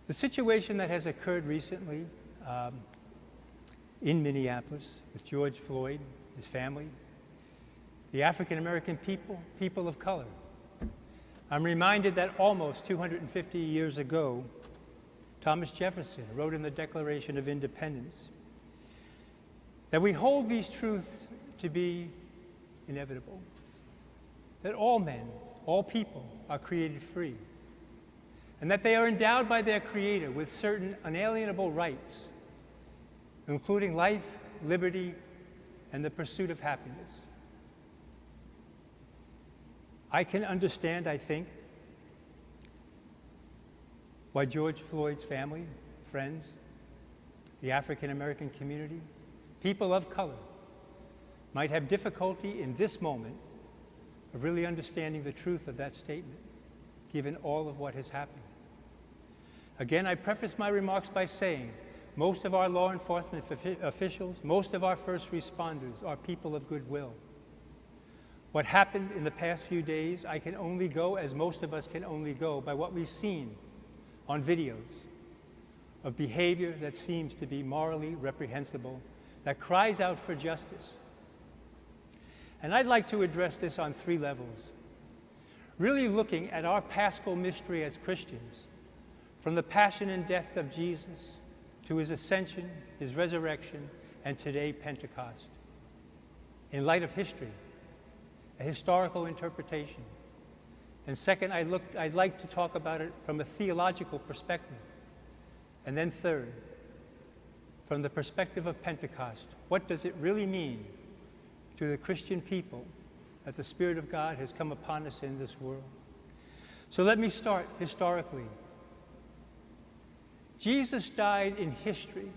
The situation that has occurred recently in Minneapolis with George Floyd, his family, the African American people of color. I'm reminded that almost 250 years ago, Thomas Jefferson wrote in the Declaration of Independence that we hold these truths to be inevitable, that all men, all people are created free, and that they are endowed by their Creator with certain unalienable rights, including life, liberty, and the pursuit of happiness. I can understand, I think, why George Floyd's family, friends, the African American community, people of color, might have difficulty in this moment of really understanding the truth of that statement, given all of what has happened. Again, I preface my remarks by saying most of our law enforcement officials, most of our first responders are people of goodwill. What happened in the past few days, I can only go, as most of us can only go, by what we've seen on videos of behavior that seems to be morally reprehensible, that cries out for justice. And I'd like to address this on three levels, really looking at our Paschal mystery as Christians, from the passion and death of Jesus to his ascension, his resurrection, and today, Pentecost. In light of history, a historical interpretation. And second, I'd like to talk about it from a theological perspective. And then third, from the perspective of Pentecost, what does it really mean to the Christian people that the Spirit of God has come upon us in this world? So let me start historically. Jesus died in history,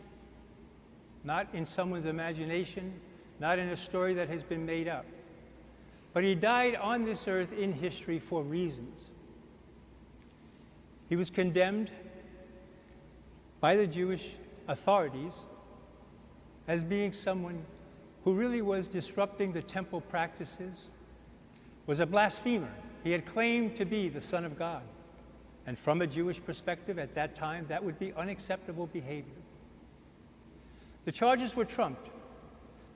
not in someone's imagination, not in a story that has been made up. But he died on this earth in history for reasons. He was condemned by the Jewish authorities as being someone who really was disrupting the temple practices, was a blasphemer. He had claimed to be the Son of God. And from a Jewish perspective at that time, that would be unacceptable behavior. The charges were trumped.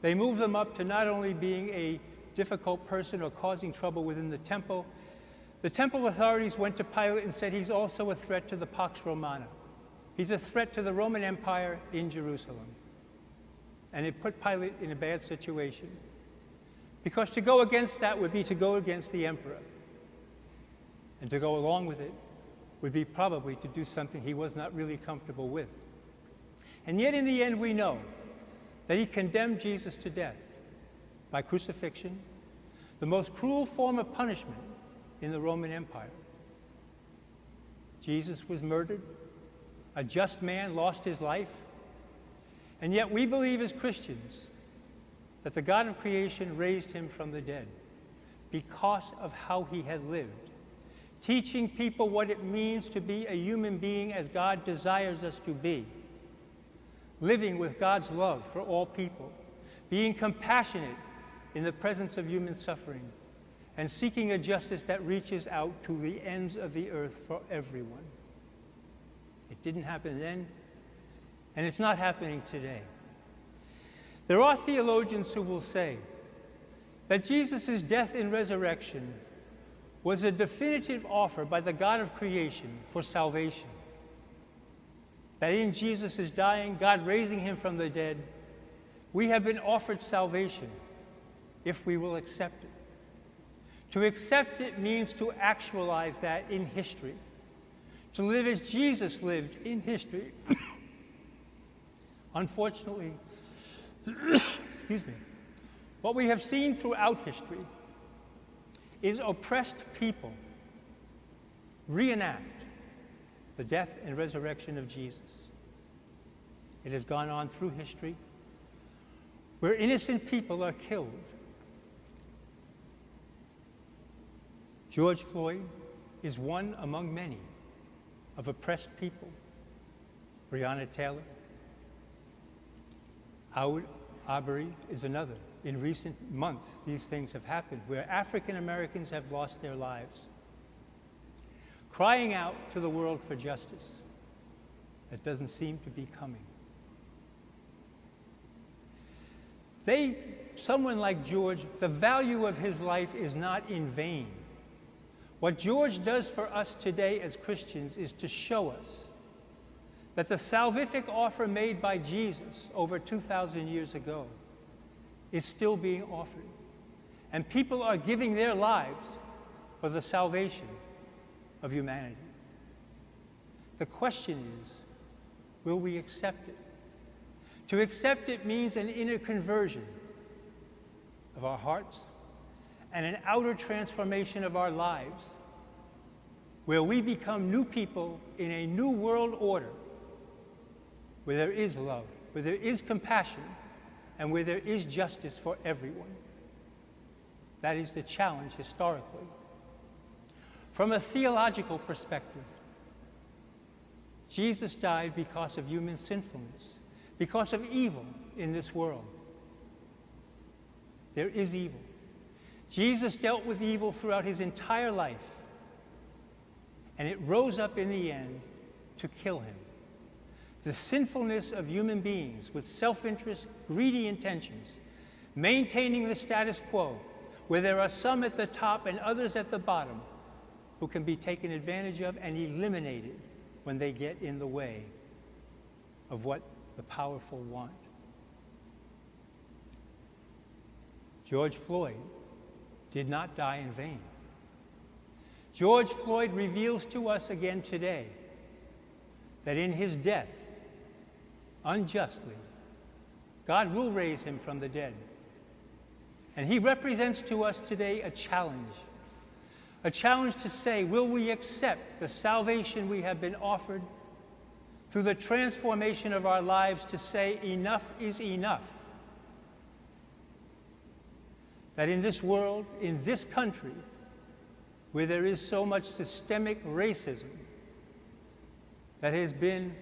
They moved them up to not only being a difficult person or causing trouble within the temple authorities went to Pilate and said he's also a threat to the Pax Romana. He's a threat to the Roman Empire in Jerusalem. And it put Pilate in a bad situation, because to go against that would be to go against the emperor. And to go along with it would be probably to do something he was not really comfortable with. And yet in the end we know that he condemned Jesus to death by crucifixion, the most cruel form of punishment in the Roman Empire. Jesus was murdered. A just man lost his life. And yet we believe as Christians that the God of creation raised him from the dead because of how he had lived, teaching people what it means to be a human being as God desires us to be, living with God's love for all people, being compassionate in the presence of human suffering, and seeking a justice that reaches out to the ends of the earth for everyone. It didn't happen then, and it's not happening today. There are theologians who will say that Jesus' death and resurrection was a definitive offer by the God of creation for salvation. That in Jesus' dying, God raising him from the dead, we have been offered salvation if we will accept it. To accept it means to actualize that in history, to live as Jesus lived in history. Unfortunately, excuse me, what we have seen throughout history is oppressed people reenact the death and resurrection of Jesus. It has gone on through history where innocent people are killed. George Floyd is one among many of oppressed people. Breonna Taylor, Ahmaud Arbery is another. In recent months, these things have happened where African Americans have lost their lives, crying out to the world for justice. that doesn't seem to be coming. Someone like George, the value of his life is not in vain. What George does for us today as Christians is to show us that the salvific offer made by Jesus over 2,000 years ago is still being offered. And people are giving their lives for the salvation of humanity. The question is, will we accept it? To accept it means an inner conversion of our hearts and an outer transformation of our lives, where we become new people in a new world order, where there is love, where there is compassion, and where there is justice for everyone. That is the challenge historically. From a theological perspective, Jesus died because of human sinfulness, because of evil in this world. There is evil. Jesus dealt with evil throughout his entire life, and it rose up in the end to kill him. The sinfulness of human beings with self-interest, greedy intentions, maintaining the status quo, where there are some at the top and others at the bottom who can be taken advantage of and eliminated when they get in the way of what the powerful want. George Floyd did not die in vain. George Floyd reveals to us again today that in his death, unjustly, God will raise him from the dead. And he represents to us today a challenge to say, will we accept the salvation we have been offered through the transformation of our lives to say enough is enough? That in this world, in this country, where there is so much systemic racism that has been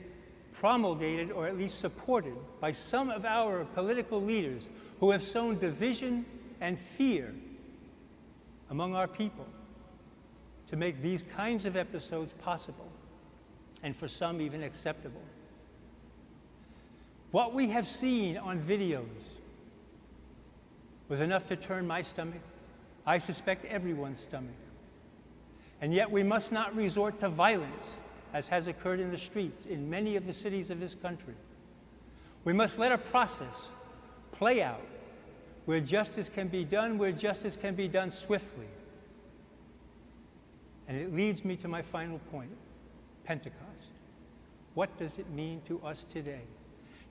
promulgated or at least supported by some of our political leaders who have sown division and fear among our people to make these kinds of episodes possible, and for some even acceptable. What we have seen on videos was enough to turn my stomach, I suspect everyone's stomach. And yet we must not resort to violence, as has occurred in the streets in many of the cities of this country. We must let a process play out where justice can be done swiftly. And it leads me to my final point, Pentecost. What does it mean to us today?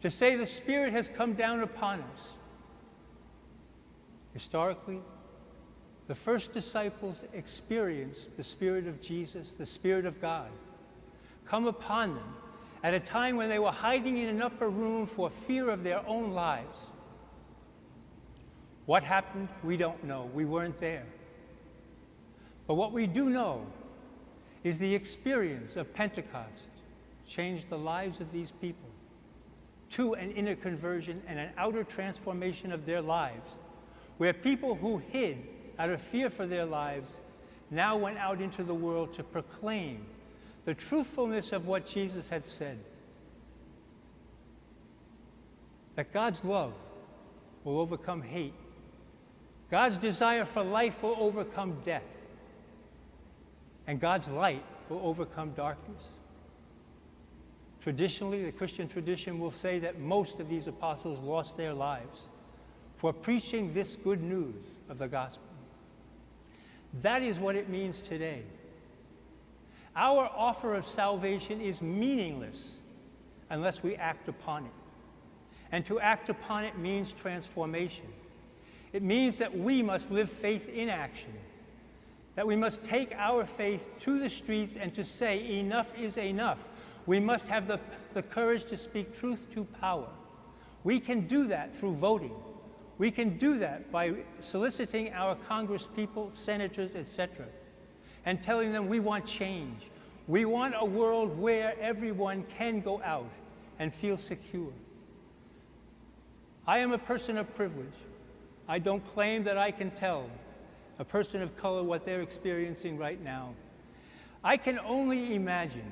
To say the Spirit has come down upon us. Historically, the first disciples experienced the Spirit of Jesus, the Spirit of God, come upon them at a time when they were hiding in an upper room for fear of their own lives. What happened? We don't know. We weren't there. But what we do know is the experience of Pentecost changed the lives of these people to an inner conversion and an outer transformation of their lives, where people who hid out of fear for their lives now went out into the world to proclaim the truthfulness of what Jesus had said. That God's love will overcome hate. God's desire for life will overcome death. And God's light will overcome darkness. Traditionally, the Christian tradition will say that most of these apostles lost their lives for preaching this good news of the gospel. That is what it means today. Our offer of salvation is meaningless unless we act upon it. And to act upon it means transformation. It means that we must live faith in action, that we must take our faith to the streets and to say enough is enough. We must have the courage to speak truth to power. We can do that through voting. We can do that by soliciting our congresspeople, senators, etc., and telling them we want change. We want a world where everyone can go out and feel secure. I am a person of privilege. I don't claim that I can tell a person of color what they're experiencing right now. I can only imagine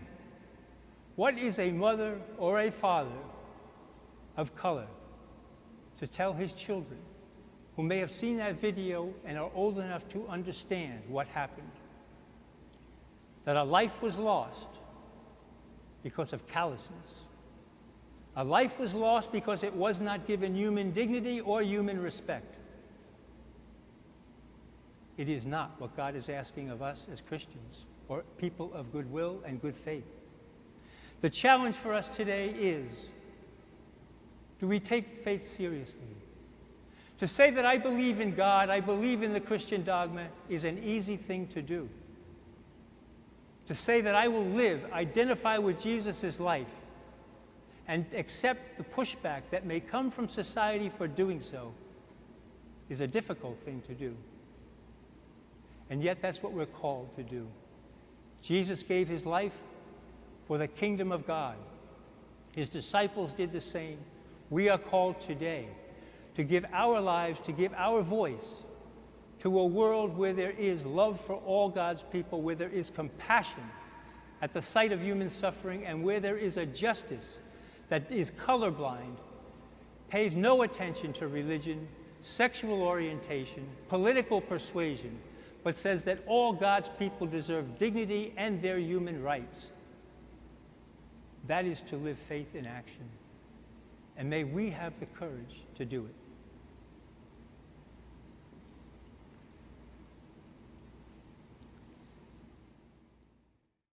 What is a mother or a father of color to tell his children, who may have seen that video and are old enough to understand what happened, that a life was lost because of callousness? A life was lost because it was not given human dignity or human respect. It is not what God is asking of us as Christians or people of goodwill and good faith. The challenge for us today is, do we take faith seriously? To say that I believe in God, I believe in the Christian dogma, is an easy thing to do. To say that I will live, identify with Jesus' life, and accept the pushback that may come from society for doing so is a difficult thing to do. And yet that's what we're called to do. Jesus gave his life for the kingdom of God. His disciples did the same. We are called today to give our lives, to give our voice to a world where there is love for all God's people, where there is compassion at the sight of human suffering, and where there is a justice that is colorblind, pays no attention to religion, sexual orientation, political persuasion, but says that all God's people deserve dignity and their human rights. That is to live faith in action. And may we have the courage to do it.